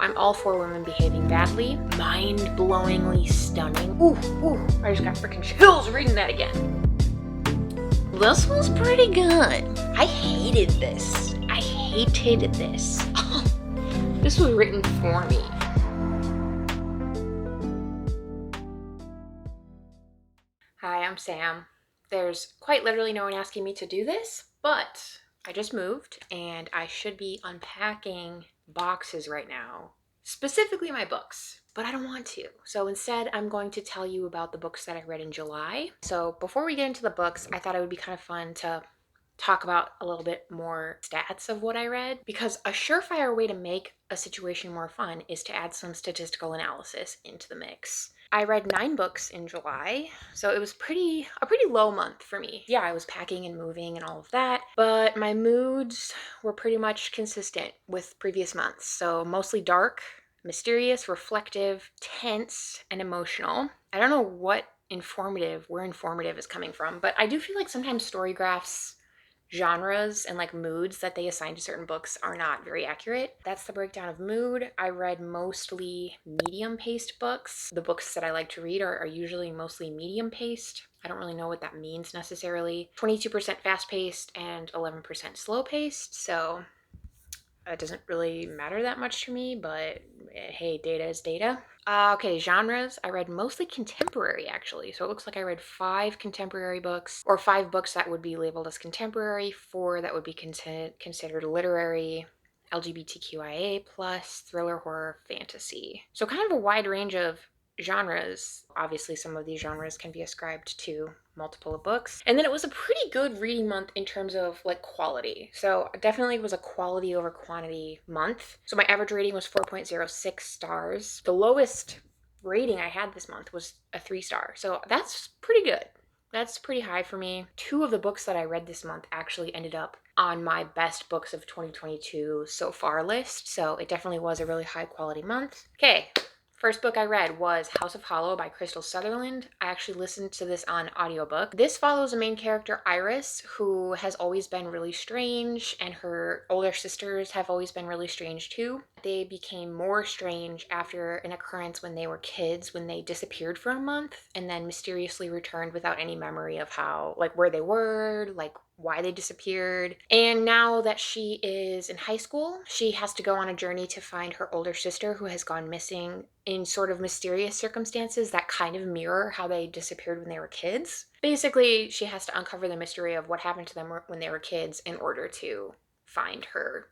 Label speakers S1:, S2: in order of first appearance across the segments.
S1: I'm all for women behaving badly. Mind-blowingly stunning. Ooh, I just got freaking chills reading that again. This was pretty good. I hated this. This was written for me. Hi, I'm Sam. There's quite literally no one asking me to do this, but I just moved and I should be unpacking boxes right now, specifically my books, but I don't want to. So instead, I'm going to tell you about the books that I read in July. So before we get into the books, I thought it would be kind of fun to talk about a little bit more stats of what I read, because a surefire way to make a situation more fun is to add some statistical analysis into the mix. I read 9 books in July, so it was a pretty low month for me. Yeah, I was packing and moving and all of that, but my moods were pretty much consistent with previous months. So mostly dark, mysterious, reflective, tense, and emotional. I don't know where informative is coming from, but I do feel like sometimes Storygraph's genres and like moods that they assign to certain books are not very accurate. That's the breakdown of mood. I read mostly medium-paced books. The books that I like to read are usually mostly medium-paced. I don't really know what that means necessarily. 22% fast-paced and 11% slow-paced, so it doesn't really matter that much to me, but hey, data is data. Okay, genres. I read mostly contemporary, actually. So it looks like I read 5 contemporary books, or 5 books that would be labeled as contemporary, 4 that would be considered literary, LGBTQIA+, thriller, horror, fantasy. So kind of a wide range of genres. Obviously, some of these genres can be ascribed to multiple books. And then it was a pretty good reading month in terms of like quality. So definitely was a quality over quantity month. So my average rating was 4.06 stars. The lowest rating I had this month was a 3 star. So that's pretty good. That's pretty high for me. 2 of the books that I read this month actually ended up on my best books of 2022 so far list. So it definitely was a really high quality month. Okay. First book I read was House of Hollow by Krystal Sutherland. I actually listened to this on audiobook. This follows a main character, Iris, who has always been really strange, and her older sisters have always been really strange too. They became more strange after an occurrence when they were kids, when they disappeared for a month and then mysteriously returned without any memory of where they were, why they disappeared. And now that she is in high school, she has to go on a journey to find her older sister who has gone missing in sort of mysterious circumstances that kind of mirror how they disappeared when they were kids. Basically, she has to uncover the mystery of what happened to them when they were kids in order to find her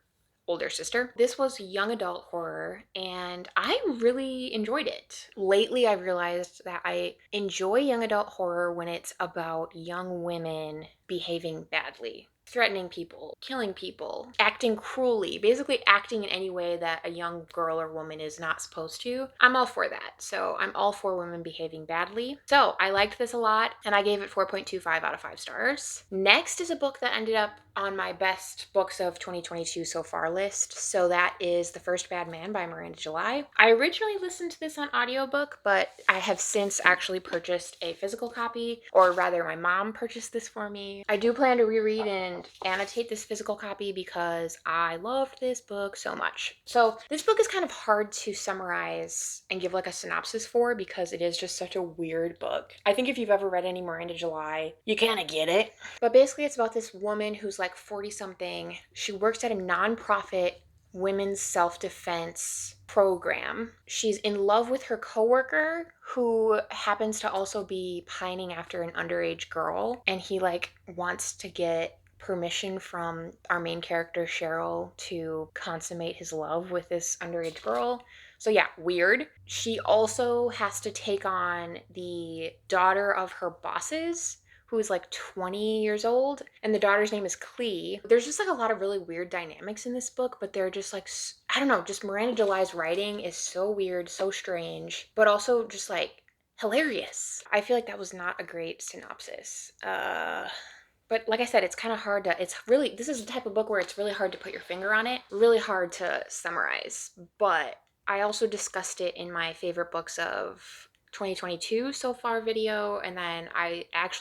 S1: older sister. This was young adult horror and I really enjoyed it. Lately, I've realized that I enjoy young adult horror when it's about young women behaving badly, threatening people, killing people, acting cruelly, basically acting in any way that a young girl or woman is not supposed to. I'm all for that. So I'm all for women behaving badly. So I liked this a lot and I gave it 4.25 out of 5 stars. Next is a book that ended up on my best books of 2022 so far list. So that is The First Bad Man by Miranda July. I originally listened to this on audiobook, but I have since actually purchased a physical copy, or rather my mom purchased this for me. I do plan to reread and annotate this physical copy because I loved this book so much. So this book is kind of hard to summarize and give like a synopsis for because it is just such a weird book. I think if you've ever read any Miranda July, you kind of get it. But basically it's about this woman who's like 40 something. She works at a nonprofit women's self-defense program. She's in love with her coworker who happens to also be pining after an underage girl, and he wants to get permission from our main character Cheryl to consummate his love with this underage girl. So yeah, weird. She also has to take on the daughter of her bosses, who is 20 years old, and the daughter's name is Klee. There's just a lot of really weird dynamics in this book, but they're just I don't know, just Miranda July's writing is so weird, so strange, but also just hilarious. I feel like that was not a great synopsis. But like I said, it's kind of hard to, this is the type of book where it's really hard to put your finger on it, really hard to summarize. But I also discussed it in my favorite books of 2022 so far video, and then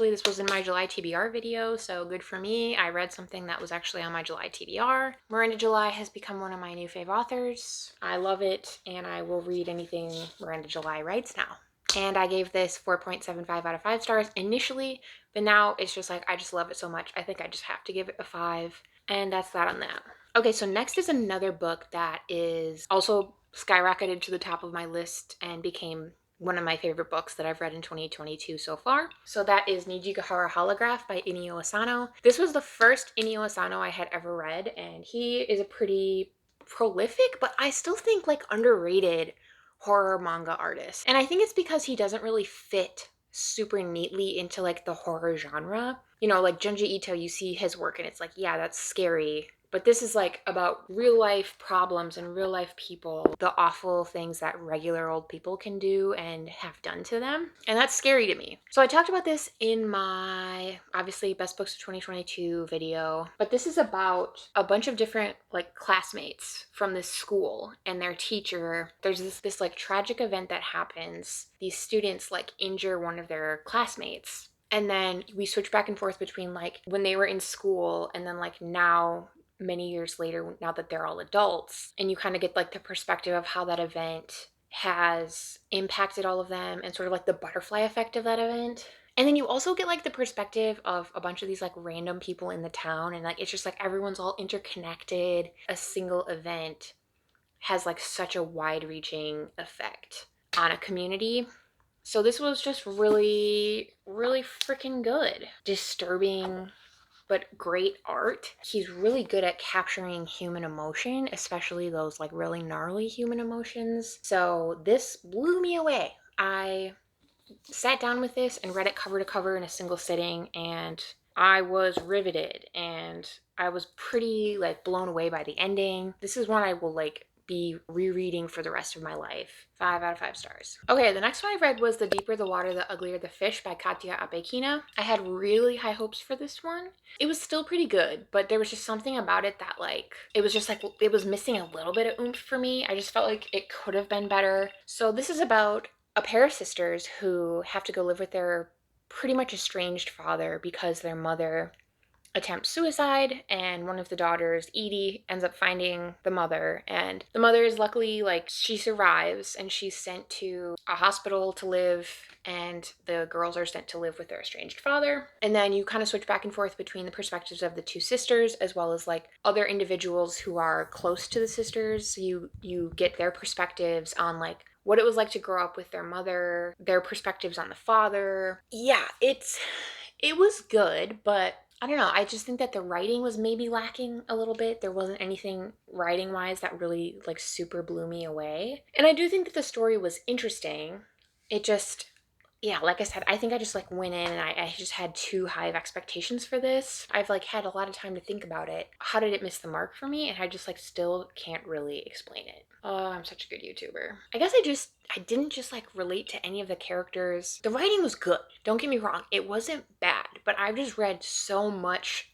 S1: this was in my July TBR video, so good for me. I read something that was actually on my July TBR. Miranda July has become one of my new fave authors. I love it, and I will read anything Miranda July writes now. And I gave this 4.75 out of 5 stars initially, but now it's just like, I just love it so much. I think I just have to give it a 5, and that's that on that. Okay, so next is another book that is also skyrocketed to the top of my list and became one of my favorite books that I've read in 2022 so far. So that is Nijigahara Holograph by Inio Asano. This was the first Inio Asano I had ever read, and he is a pretty prolific, but I still think like underrated horror manga artist. And I think it's because he doesn't really fit super neatly into like the horror genre. You know, like Junji Ito, you see his work and it's like, yeah, that's scary. But this is like about real life problems and real life people, the awful things that regular old people can do and have done to them. And that's scary to me. So I talked about this in my, obviously, Best Books of 2022 video. But this is about a bunch of different like classmates from this school and their teacher. There's this like tragic event that happens. These students like injure one of their classmates. And then we switch back and forth between like when they were in school and then like now, many years later, now that they're all adults, and you kind of get like the perspective of how that event has impacted all of them and sort of like the butterfly effect of that event. And then you also get like the perspective of a bunch of these like random people in the town, and like it's just like everyone's all interconnected. A single event has like such a wide-reaching effect on a community. So this was just really, really freaking good. Disturbing, but great art. He's really good at capturing human emotion, especially those like really gnarly human emotions. So this blew me away. I sat down with this and read it cover to cover in a single sitting, and I was riveted, and I was pretty like blown away by the ending. This is one I will like be rereading for the rest of my life. 5 out of 5 stars. Okay, the next one I read was The Deeper the Water, the Uglier the Fish by Katya Apekina. I had really high hopes for this one. It was still pretty good, but there was just something about it that like, it was just like, it was missing a little bit of oomph for me. I just felt like it could have been better. So this is about a pair of sisters who have to go live with their pretty much estranged father because their mother attempts suicide, and one of the daughters, Edie, ends up finding the mother, and the mother is luckily like, she survives and she's sent to a hospital to live, and the girls are sent to live with their estranged father. And then you kind of switch back and forth between the perspectives of the two sisters as well as like other individuals who are close to the sisters. So you get their perspectives on like what it was like to grow up with their mother, their perspectives on the father. Yeah, it was good, but I don't know, I just think that the writing was maybe lacking a little bit. There wasn't anything writing-wise that really like super blew me away. And I do think that the story was interesting. It just, yeah, like I said, I think I just like went in and I just had too high of expectations for this. I've like had a lot of time to think about it. How did it miss the mark for me? And I just like still can't really explain it. Oh, I'm such a good YouTuber. I guess I didn't just like relate to any of the characters. The writing was good. Don't get me wrong. It wasn't bad, but I've just read so much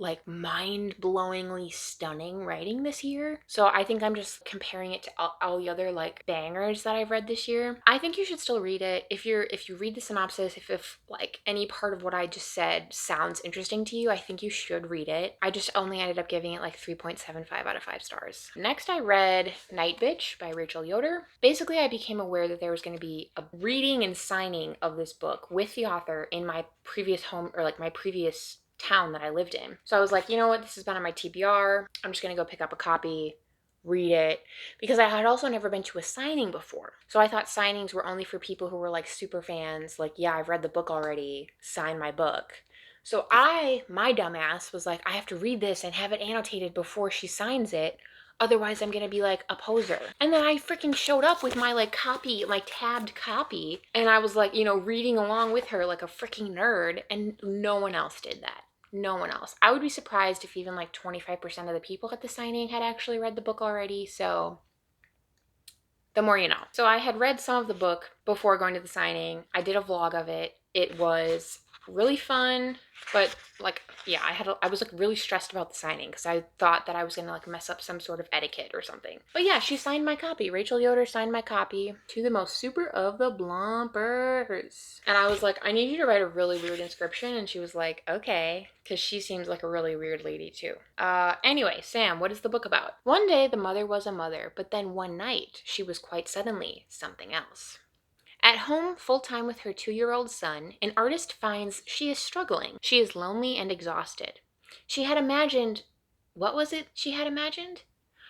S1: like mind-blowingly stunning writing this year. So I think I'm just comparing it to all the other like bangers that I've read this year. I think you should still read it. If you read the synopsis, if like any part of what I just said sounds interesting to you, I think you should read it. I just only ended up giving it like 3.75 out of 5 stars. Next I read Nightbitch by Rachel Yoder. Basically I became aware that there was going to be a reading and signing of this book with the author in my previous home, or like my previous town that I lived in. So I was like, you know what, this has been on my TBR. I'm just gonna go pick up a copy, read it, because I had also never been to a signing before. So I thought signings were only for people who were like super fans, like, yeah, I've read the book already, sign my book. So my dumbass was like, I have to read this and have it annotated before she signs it, otherwise I'm gonna be like a poser. And then I freaking showed up with my like copy, my tabbed copy, and I was like, you know, reading along with her like a freaking nerd, and no one else did that. No one else. I would be surprised if even like 25% of the people at the signing had actually read the book already, so the more you know. So I had read some of the book before going to the signing. I did a vlog of it. It was really fun, but like, yeah, I was like really stressed about the signing because I thought that I was gonna like mess up some sort of etiquette or something. But yeah, she signed my copy. Rachel Yoder signed my copy to the most super of the blompers. And I was like, I need you to write a really weird inscription. And she was like, okay, because she seems like a really weird lady too. Anyway, Sam, what is the book about? One day the mother was a mother, but then one night she was quite suddenly something else. At home, full-time with her 2-year-old son, an artist finds she is struggling. She is lonely and exhausted. She had imagined... What was it she had imagined?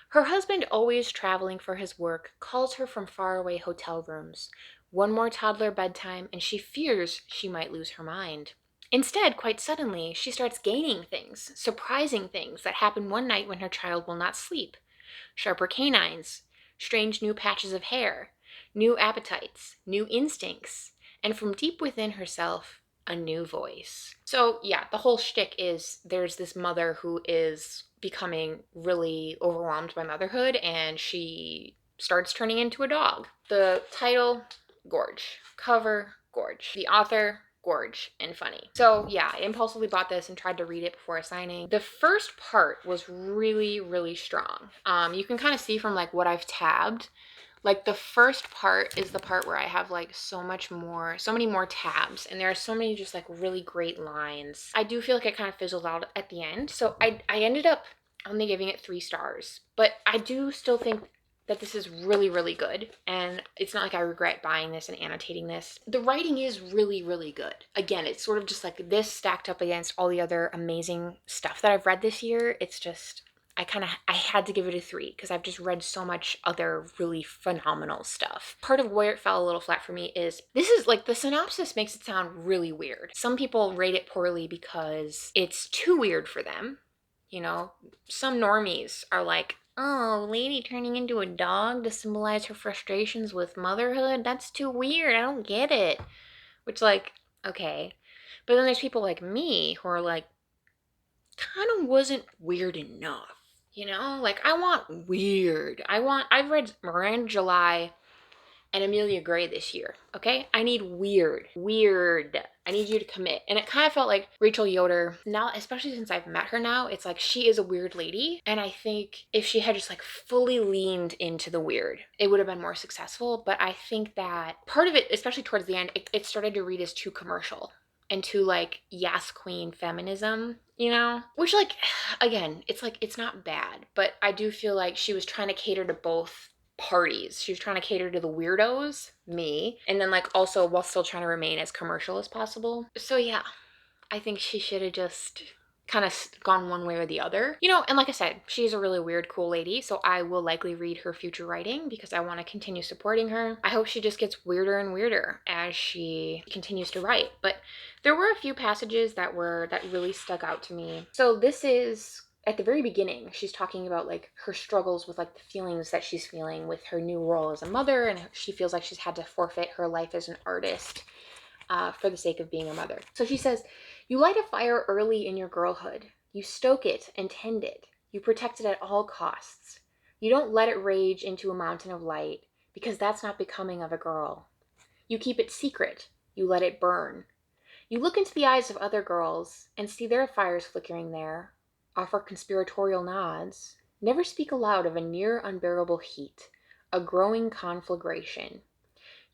S1: Her husband, always traveling for his work, calls her from faraway hotel rooms. One more toddler bedtime, and she fears she might lose her mind. Instead, quite suddenly, she starts gaining things, surprising things that happen one night when her child will not sleep. Sharper canines, strange new patches of hair, new appetites, new instincts, and from deep within herself, a new voice. So yeah, the whole shtick is there's this mother who is becoming really overwhelmed by motherhood, and she starts turning into a dog. The title, gorge. Cover, gorge. The author, gorge and funny. So yeah, I impulsively bought this and tried to read it before signing. The first part was really, really strong. You can kind of see from like what I've tabbed. Like the first part is the part where I have like so many more tabs, and there are so many just like really great lines. I do feel like it kind of fizzled out at the end. So I ended up only giving it 3 stars, but I do still think that this is really, really good, and it's not like I regret buying this and annotating this. The writing is really, really good. Again, it's sort of just like this stacked up against all the other amazing stuff that I've read this year. It's just, I had to give it a 3 because I've just read so much other really phenomenal stuff. Part of where it fell a little flat for me is this is like the synopsis makes it sound really weird. Some people rate it poorly because it's too weird for them. You know, some normies are like, oh, lady turning into a dog to symbolize her frustrations with motherhood? That's too weird. I don't get it. Which, like, okay. But then there's people like me who are like, kind of wasn't weird enough. You know? Like, I want weird. I've read Miranda July and Amelia Gray this year, okay? I need weird. Weird. I need you to commit. And it kind of felt like Rachel Yoder, now, especially since I've met her now, it's like she is a weird lady. And I think if she had just like fully leaned into the weird, it would have been more successful. But I think that part of it, especially towards the end, it started to read as too commercial and too like yes queen feminism, you know? Which like, again, it's like, it's not bad, but I do feel like she was trying to cater to both parties. She was trying to cater to the weirdos, me, and then like also while still trying to remain as commercial as possible. So yeah, I think she should have just kind of gone one way or the other. You know, and like I said, she's a really weird, cool lady, so I will likely read her future writing because I want to continue supporting her. I hope she just gets weirder and weirder as she continues to write. But there were a few passages that really stuck out to me. So this is at the very beginning, she's talking about like her struggles with like the feelings that she's feeling with her new role as a mother, and she feels like she's had to forfeit her life as an artist for the sake of being a mother. So she says, you light a fire early in your girlhood. You stoke it and tend it. You protect it at all costs. You don't let it rage into a mountain of light because that's not becoming of a girl. You keep it secret. You let it burn. You look into the eyes of other girls and see their fires flickering there, offer conspiratorial nods, never speak aloud of a near unbearable heat, a growing conflagration.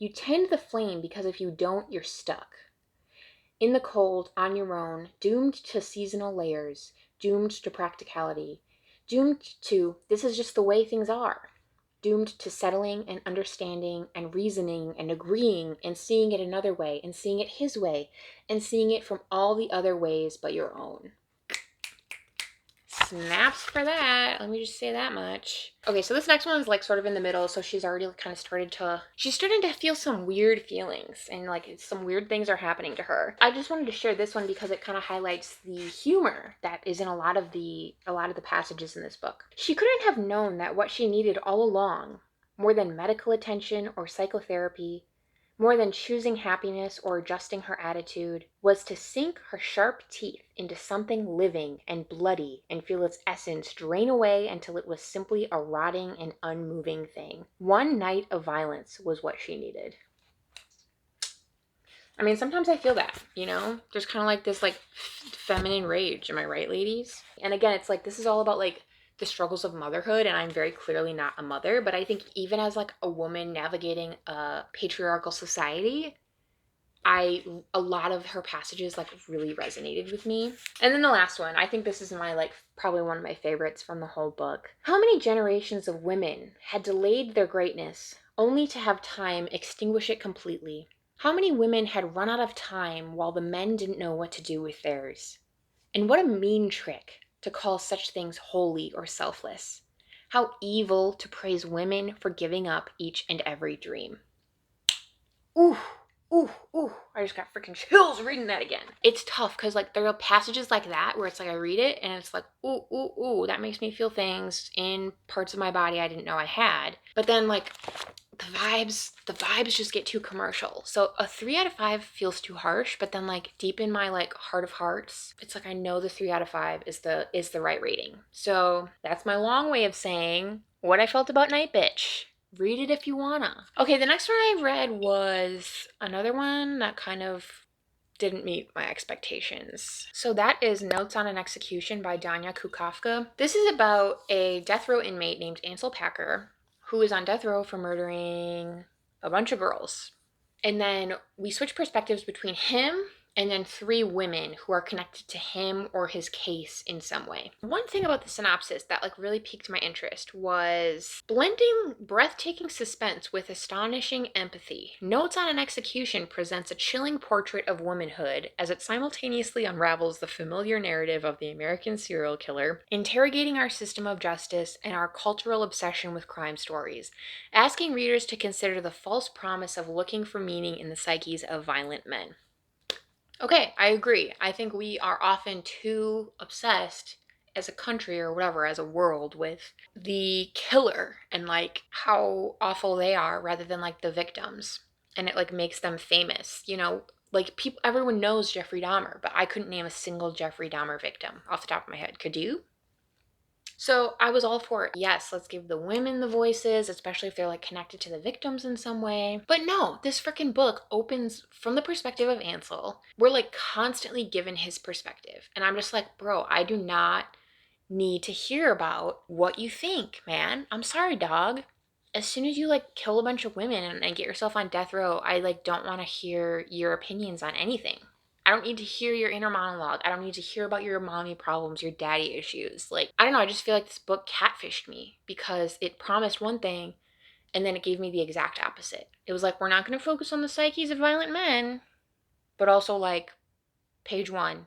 S1: You tend the flame because if you don't, you're stuck. In the cold, on your own, doomed to seasonal layers, doomed to practicality, doomed to, this is just the way things are, doomed to settling and understanding and reasoning and agreeing and seeing it another way and seeing it his way and seeing it from all the other ways but your own. Snaps for that. Let me just say that much. Okay, so this next one is like sort of in the middle, so she's already kind of starting to feel some weird feelings, and like some weird things are happening to her. I just wanted to share this one because it kind of highlights the humor that is in a lot of the passages in this book. She couldn't have known that what she needed all along, more than medical attention or psychotherapy, more than choosing happiness or adjusting her attitude, was to sink her sharp teeth into something living and bloody and feel its essence drain away until it was simply a rotting and unmoving thing. One night of violence was what she needed. I mean, sometimes I feel that, you know? There's kind of like this like feminine rage. Am I right, ladies? And again, it's like this is all about like the struggles of motherhood, and I'm very clearly not a mother, but I think even as like a woman navigating a patriarchal society, a lot of her passages like really resonated with me. And then the last one, I think this is my like probably one of my favorites from the whole book. How many generations of women had delayed their greatness only to have time extinguish it completely? How many women had run out of time while the men didn't know what to do with theirs? And what a mean trick to call such things holy or selfless. How evil to praise women for giving up each and every dream. Ooh, ooh, ooh. I just got freaking chills reading that again. It's tough because like there are passages like that where it's like I read it and it's like, ooh, ooh, ooh, that makes me feel things in parts of my body I didn't know I had. But then like the vibes just get too commercial. So a 3 out of 5 feels too harsh, but then like deep in my like heart of hearts, it's like I know the 3 out of 5 is the right rating. So that's my long way of saying what I felt about Nightbitch. Read it if you wanna. Okay, the next one I read was another one that kind of didn't meet my expectations. So that is Notes on an Execution by Danya Kukafka. This is about a death row inmate named Ansel Packer who is on death row for murdering a bunch of girls. And then we switch perspectives between him and then 3 women who are connected to him or his case in some way. One thing about the synopsis that like really piqued my interest was blending breathtaking suspense with astonishing empathy. Notes on an Execution presents a chilling portrait of womanhood as it simultaneously unravels the familiar narrative of the American serial killer, interrogating our system of justice and our cultural obsession with crime stories, asking readers to consider the false promise of looking for meaning in the psyches of violent men. Okay, I agree. I think we are often too obsessed as a country or whatever, as a world, with the killer and like how awful they are rather than like the victims. And it like makes them famous, you know? Like people, everyone knows Jeffrey Dahmer, but I couldn't name a single Jeffrey Dahmer victim off the top of my head. Could you? So I was all for it. Yes, let's give the women the voices, especially if they're like connected to the victims in some way. But no, this freaking book opens from the perspective of Ansel. We're like constantly given his perspective. And I'm just like, bro, I do not need to hear about what you think, man. I'm sorry, dog. As soon as you like kill a bunch of women and get yourself on death row, I like don't want to hear your opinions on anything. I don't need to hear your inner monologue. I don't need to hear about your mommy problems, your daddy issues. Like, I don't know, I just feel like this book catfished me because it promised one thing and then it gave me the exact opposite. It was like, we're not going to focus on the psyches of violent men, but also like, page 1,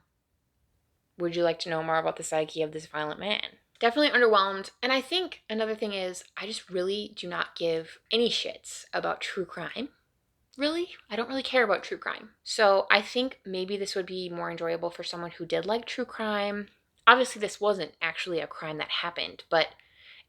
S1: would you like to know more about the psyche of this violent man? Definitely underwhelmed. And I think another thing is, I just really do not give any shits about true crime. Really, I don't really care about true crime. So I think maybe this would be more enjoyable for someone who did like true crime. Obviously, this wasn't actually a crime that happened, but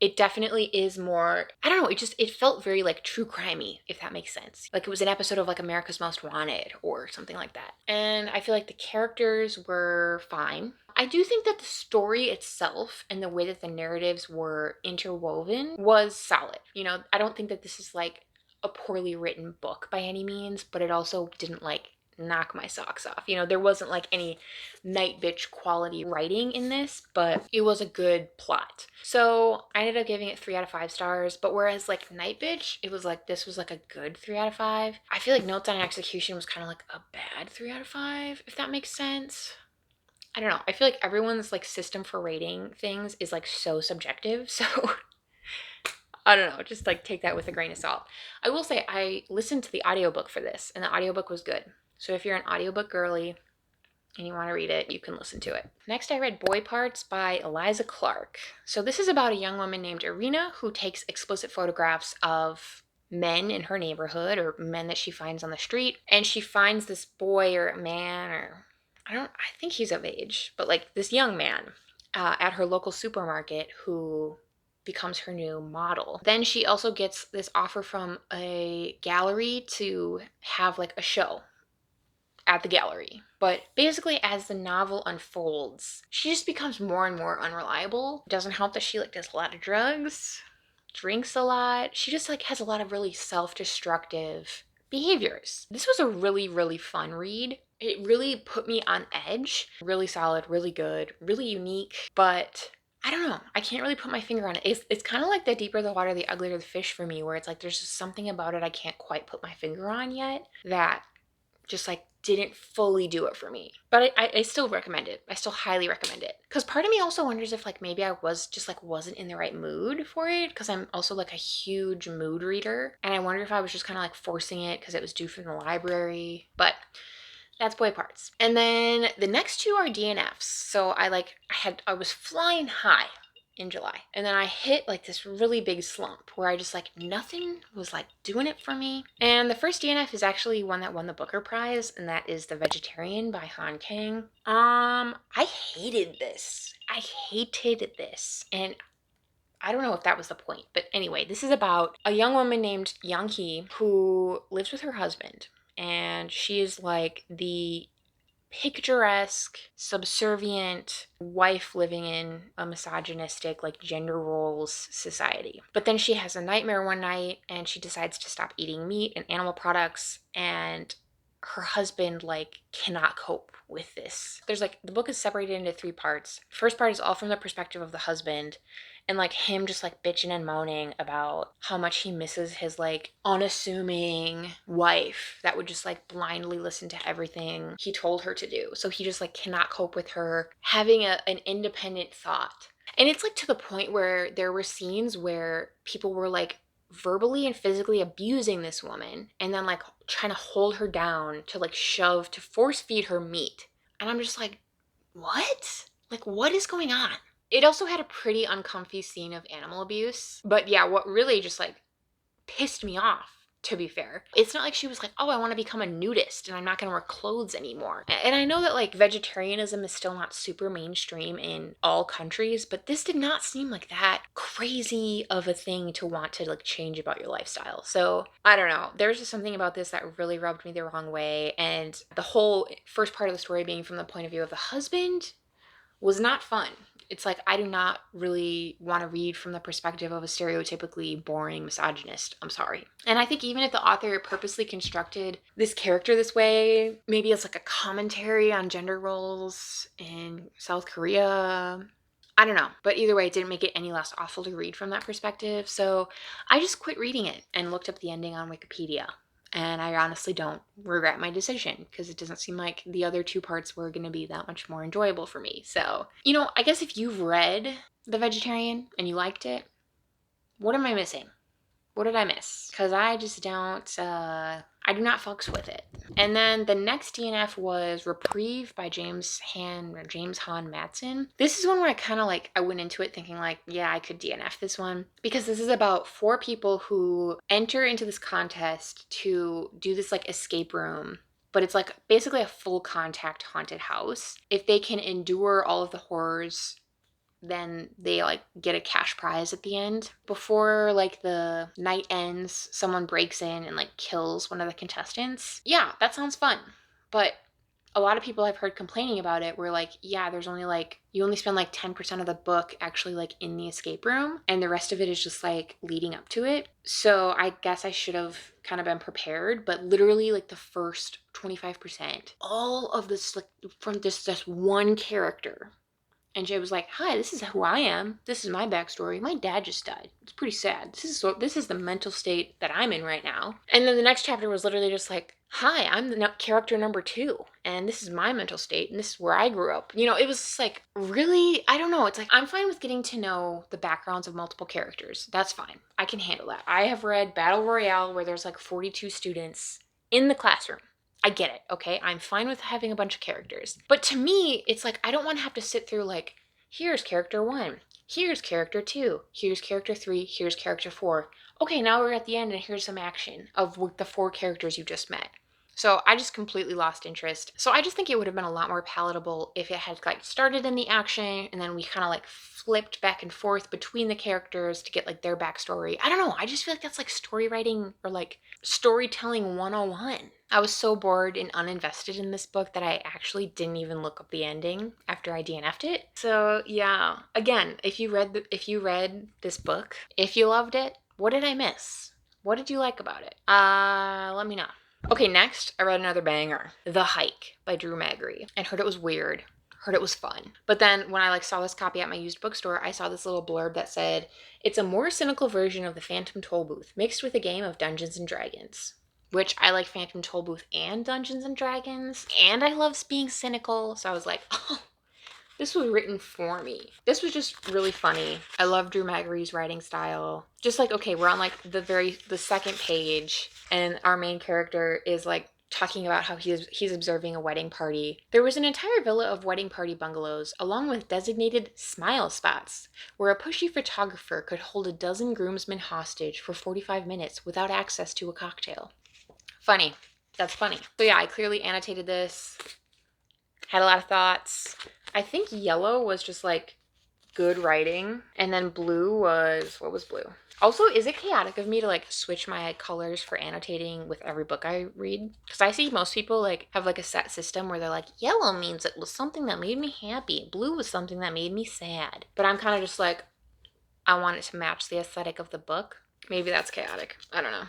S1: it definitely is more, I don't know, it felt very like true crimey, if that makes sense. Like it was an episode of like America's Most Wanted or something like that. And I feel like the characters were fine. I do think that the story itself and the way that the narratives were interwoven was solid. You know, I don't think that this is like a poorly written book by any means, but it also didn't like knock my socks off. You know, there wasn't like any Nightbitch quality writing in this, but it was a good plot. So I ended up giving it 3 out of 5 stars, but whereas like Nightbitch, it was like, this was like a good 3 out of 5. I feel like Notes on an Execution was kind of like a bad 3 out of 5, if that makes sense. I don't know. I feel like everyone's like system for rating things is like so subjective. So I don't know, just like take that with a grain of salt. I will say I listened to the audiobook for this and the audiobook was good. So if you're an audiobook girly and you want to read it, you can listen to it. Next, I read Boy Parts by Eliza Clark. So this is about a young woman named Irina who takes explicit photographs of men in her neighborhood or men that she finds on the street. And she finds this boy or man, or I think he's of age, but like this young man at her local supermarket who becomes her new model. Then she also gets this offer from a gallery to have like a show at the gallery. But basically as the novel unfolds, she just becomes more and more unreliable. It doesn't help that she like does a lot of drugs, drinks a lot. She just like has a lot of really self-destructive behaviors. This was a really, really fun read. It really put me on edge. Really solid, really good, really unique, but I don't know. I can't really put my finger on it. It's kind of like the deeper the water, the uglier the fish for me, where it's like there's just something about it I can't quite put my finger on yet that just like didn't fully do it for me. But I still recommend it. I still highly recommend it. Because part of me also wonders if like maybe I was just like wasn't in the right mood for it, because I'm also like a huge mood reader. And I wonder if I was just kind of like forcing it because it was due from the library. But that's boy parts. And then the next two are DNFs. So I was flying high in July. And then I hit like this really big slump where I just like nothing was like doing it for me. And the first DNF is actually one that won the Booker Prize, and that is The Vegetarian by Han Kang. I hated this. And I don't know if that was the point, but anyway, this is about a young woman named Yang Hee who lives with her husband, and she is like the picturesque, subservient wife living in a misogynistic, like, gender roles society. But then she has a nightmare one night and she decides to stop eating meat and animal products, and her husband like cannot cope with this. There's like, the book is separated into 3 parts. First part is all from the perspective of the husband, and like him just like bitching and moaning about how much he misses his like unassuming wife that would just like blindly listen to everything he told her to do. So he just like cannot cope with her having an independent thought. And it's like to the point where there were scenes where people were like verbally and physically abusing this woman and then like trying to hold her down to like to force feed her meat. And I'm just like, what? Like, what is going on? It also had a pretty uncomfy scene of animal abuse. But yeah, what really just like pissed me off, to be fair, it's not like she was like, oh, I want to become a nudist and I'm not going to wear clothes anymore. And I know that like vegetarianism is still not super mainstream in all countries, but this did not seem like that crazy of a thing to want to like change about your lifestyle. So I don't know. There's just something about this that really rubbed me the wrong way. And the whole first part of the story being from the point of view of the husband was not fun. It's like, I do not really want to read from the perspective of a stereotypically boring misogynist. I'm sorry. And I think even if the author purposely constructed this character this way, maybe it's like a commentary on gender roles in South Korea. I don't know. But either way, it didn't make it any less awful to read from that perspective. So I just quit reading it and looked up the ending on Wikipedia. And I honestly don't regret my decision, because it doesn't seem like the other 2 parts were going to be that much more enjoyable for me. So, I guess if you've read The Vegetarian and you liked it, what am I missing? What did I miss? Because I just don't, I do not fucks with it. And then the next DNF was Reprieve by James Han Mattson. This is one where I kind of like, I went into it thinking like, yeah, I could DNF this one, because this is about 4 people who enter into this contest to do this like escape room. But it's like basically a full contact haunted house. If they can endure all of the horrors, then they like get a cash prize at the end. Before like the night ends, someone breaks in and like kills one of the contestants. Yeah, that sounds fun. But a lot of people I've heard complaining about it were like, yeah, there's only like, you only spend like 10% of the book actually like in the escape room, and the rest of it is just like leading up to it. So I guess I should have kind of been prepared, but literally like the first 25%, all of this like from this one character. And Jay was like, hi, this is who I am. This is my backstory. My dad just died. It's pretty sad. This is the mental state that I'm in right now. And then the next chapter was literally just like, hi, I'm the character number 2. And this is my mental state. And this is where I grew up. It was just like, really? I don't know. It's like, I'm fine with getting to know the backgrounds of multiple characters. That's fine. I can handle that. I have read Battle Royale where there's like 42 students in the classroom. I get it, okay? I'm fine with having a bunch of characters. But to me, it's like, I don't want to have to sit through like, here's character 1, here's character 2, here's character 3, here's character 4. Okay, now we're at the end and here's some action of the 4 characters you just met. So I just completely lost interest. So I just think it would have been a lot more palatable if it had like started in the action and then we kind of like flipped back and forth between the characters to get like their backstory. I don't know. I just feel like that's like story writing or like storytelling 101. I was so bored and uninvested in this book that I actually didn't even look up the ending after I DNF'd it. So yeah, again, if you read this book, if you loved it, what did I miss? What did you like about it? Let me know. Okay, next, I read another banger, The Hike by Drew Magary, and heard it was weird. Heard it was fun. But then when I like saw this copy at my used bookstore, I saw this little blurb that said, it's a more cynical version of the Phantom Tollbooth mixed with a game of Dungeons and Dragons. Which I like Phantom Tollbooth and Dungeons and Dragons, and I love being cynical, so I was like, oh, this was written for me. This was just really funny. I love Drew Magary's writing style. Just like, okay, we're on like the second page, and our main character is like talking about how he's observing a wedding party. There was an entire villa of wedding party bungalows, along with designated smile spots, where a pushy photographer could hold a dozen groomsmen hostage for 45 minutes without access to a cocktail. Funny. That's funny. So yeah, I clearly annotated this. Had a lot of thoughts. I think yellow was just like good writing. And then blue was, what was blue? Also, is it chaotic of me to like switch my colors for annotating with every book I read? Because I see most people like have like a set system where they're like, yellow means it was something that made me happy. Blue was something that made me sad. But I'm kind of just like, I want it to match the aesthetic of the book. Maybe that's chaotic. I don't know.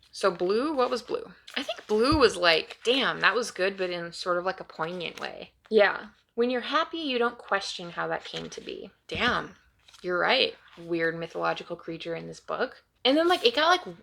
S1: So blue, what was blue? I think blue was like, damn, that was good, but in sort of like a poignant way. Yeah. When you're happy, you don't question how that came to be. Damn, you're right. Weird mythological creature in this book. And then like, it got like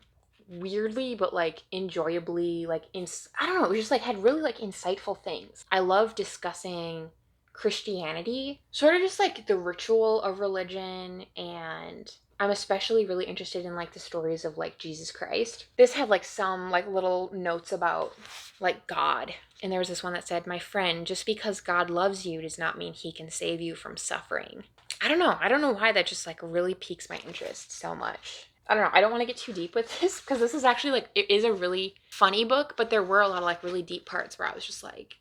S1: weirdly, but like enjoyably, like, I don't know, it was just like, had really like insightful things. I love discussing Christianity, sort of just like the ritual of religion, and I'm especially really interested in like the stories of like Jesus Christ. This had like some like little notes about like God. And there was this one that said, my friend, just because God loves you does not mean he can save you from suffering. I don't know why that just like really piques my interest so much. I don't know. I don't want to get too deep with this because this is actually like, it is a really funny book, but there were a lot of like really deep parts where I was just like,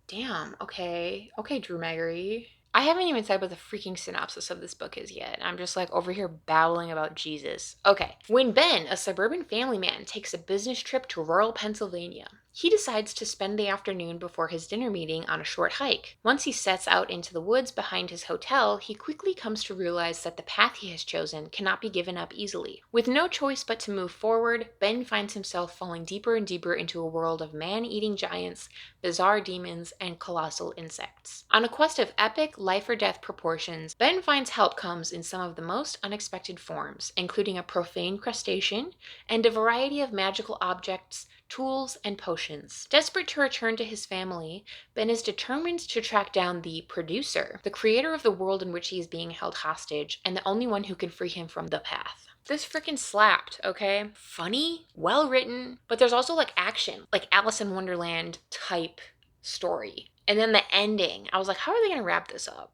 S1: damn, okay, Drew Magary. I haven't even said what the freaking synopsis of this book is yet. I'm just like over here babbling about Jesus. Okay. When Ben, a suburban family man, takes a business trip to rural Pennsylvania, he decides to spend the afternoon before his dinner meeting on a short hike. Once he sets out into the woods behind his hotel, he quickly comes to realize that the path he has chosen cannot be given up easily. With no choice but to move forward, Ben finds himself falling deeper and deeper into a world of man-eating giants, bizarre demons, and colossal insects. On a quest of epic, life-or-death proportions, Ben finds help comes in some of the most unexpected forms, including a profane crustacean and a variety of magical objects, tools, and potions. Desperate to return to his family, Ben is determined to track down the producer, the creator of the world in which he is being held hostage, and the only one who can free him from the path. This freaking slapped, okay? Funny, well written, but there's also like action, like Alice in Wonderland type story. And then the ending, I was like, how are they gonna wrap this up?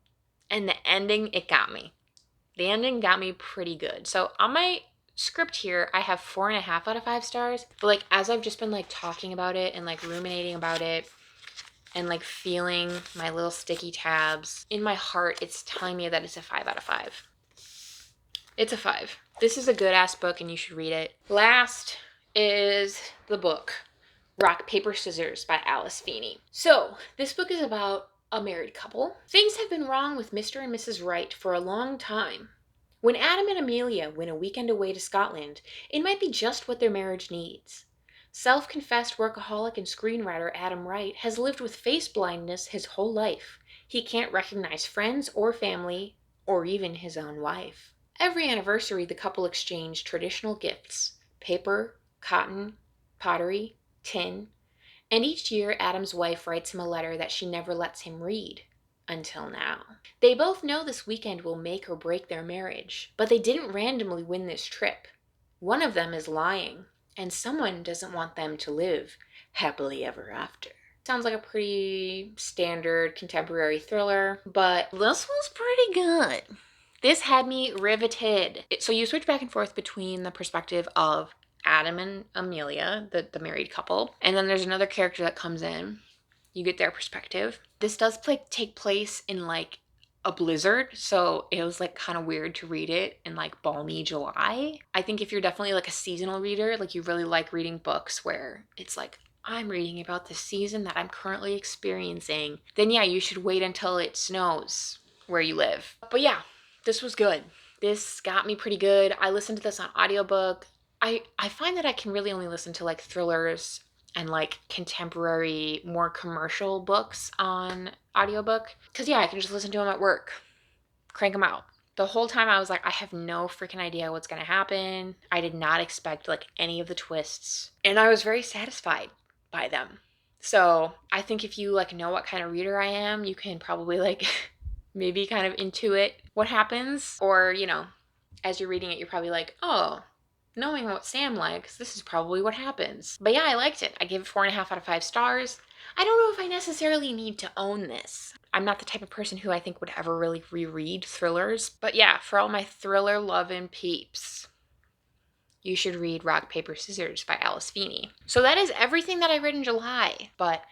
S1: And the ending, it got me. The ending got me pretty good. So on my script here, I have 4.5 out of 5 stars. But like, as I've just been like talking about it and like ruminating about it and like feeling my little sticky tabs, in my heart, it's telling me that it's a 5 out of 5. It's a 5. This is a good ass book and you should read it. Last is the book Rock, Paper, Scissors by Alice Feeney. So this book is about a married couple. Things have been wrong with Mr. and Mrs. Wright for a long time. When Adam and Amelia win a weekend away to Scotland, it might be just what their marriage needs. Self-confessed workaholic and screenwriter Adam Wright has lived with face blindness his whole life. He can't recognize friends or family, or even his own wife. Every anniversary, the couple exchange traditional gifts: paper, cotton, pottery, tin, and each year Adam's wife writes him a letter that she never lets him read. Until now. They both know this weekend will make or break their marriage, but they didn't randomly win this trip. One of them is lying, and someone doesn't want them to live happily ever after. Sounds like a pretty standard contemporary thriller, but this was pretty good. This had me riveted. So you switch back and forth between the perspective of Adam and Amelia, the married couple, and then there's another character that comes in. You get their perspective. This does take place in like a blizzard, so it was like kind of weird to read it in like balmy July. I think if you're definitely like a seasonal reader, like you really like reading books where it's like, I'm reading about the season that I'm currently experiencing, then yeah, you should wait until it snows where you live. But yeah, this was good. This got me pretty good. I listened to this on audiobook. I find that I can really only listen to like thrillers and like contemporary, more commercial books on audiobook. Cause yeah, I can just listen to them at work, crank them out. The whole time I was like, I have no freaking idea what's gonna happen. I did not expect like any of the twists. And I was very satisfied by them. So I think if you like know what kind of reader I am, you can probably like maybe kind of intuit what happens. Or, you know, as you're reading it, you're probably like, oh, knowing what Sam likes, this is probably what happens. But yeah, I liked it. I gave it 4.5 out of 5 stars. I don't know if I necessarily need to own this. I'm not the type of person who I think would ever really reread thrillers. But yeah, for all my thriller loving peeps, you should read Rock, Paper, Scissors by Alice Feeney. So that is everything that I read in July. But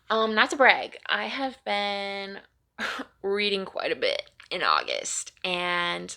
S1: not to brag, I have been reading quite a bit in August, and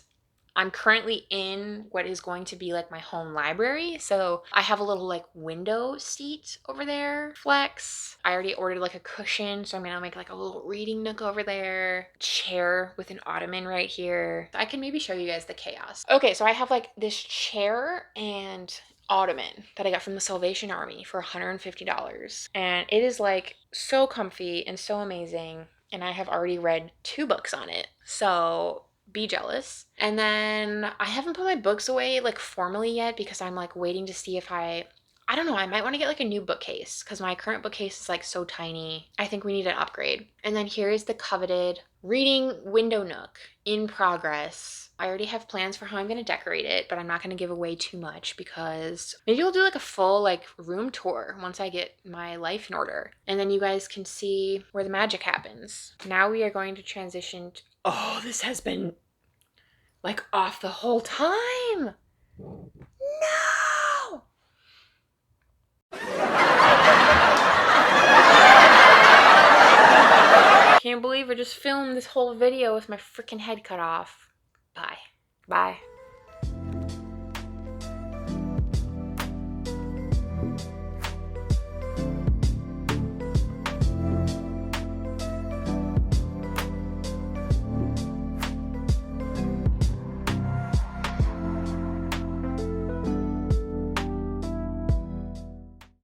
S1: I'm currently in what is going to be like my home library. So I have a little like window seat over there, flex. I already ordered like a cushion, so I'm gonna make like a little reading nook over there. Chair with an ottoman right here. I can maybe show you guys the chaos. Okay, so I have like this chair and ottoman that I got from the Salvation Army for $150. And it is like so comfy and so amazing. And I have already read 2 books on it. So be jealous. And then I haven't put my books away like formally yet because I'm like waiting to see if I don't know, I might want to get like a new bookcase because my current bookcase is like so tiny. I think we need an upgrade. And then here is the coveted reading window nook in progress. I already have plans for how I'm going to decorate it, but I'm not going to give away too much because maybe we'll do like a full like room tour once I get my life in order. And then you guys can see where the magic happens. Now we are going to transition to, oh, this has been like off the whole time. No! Can't believe I just filmed this whole video with my freaking head cut off. Bye. Bye.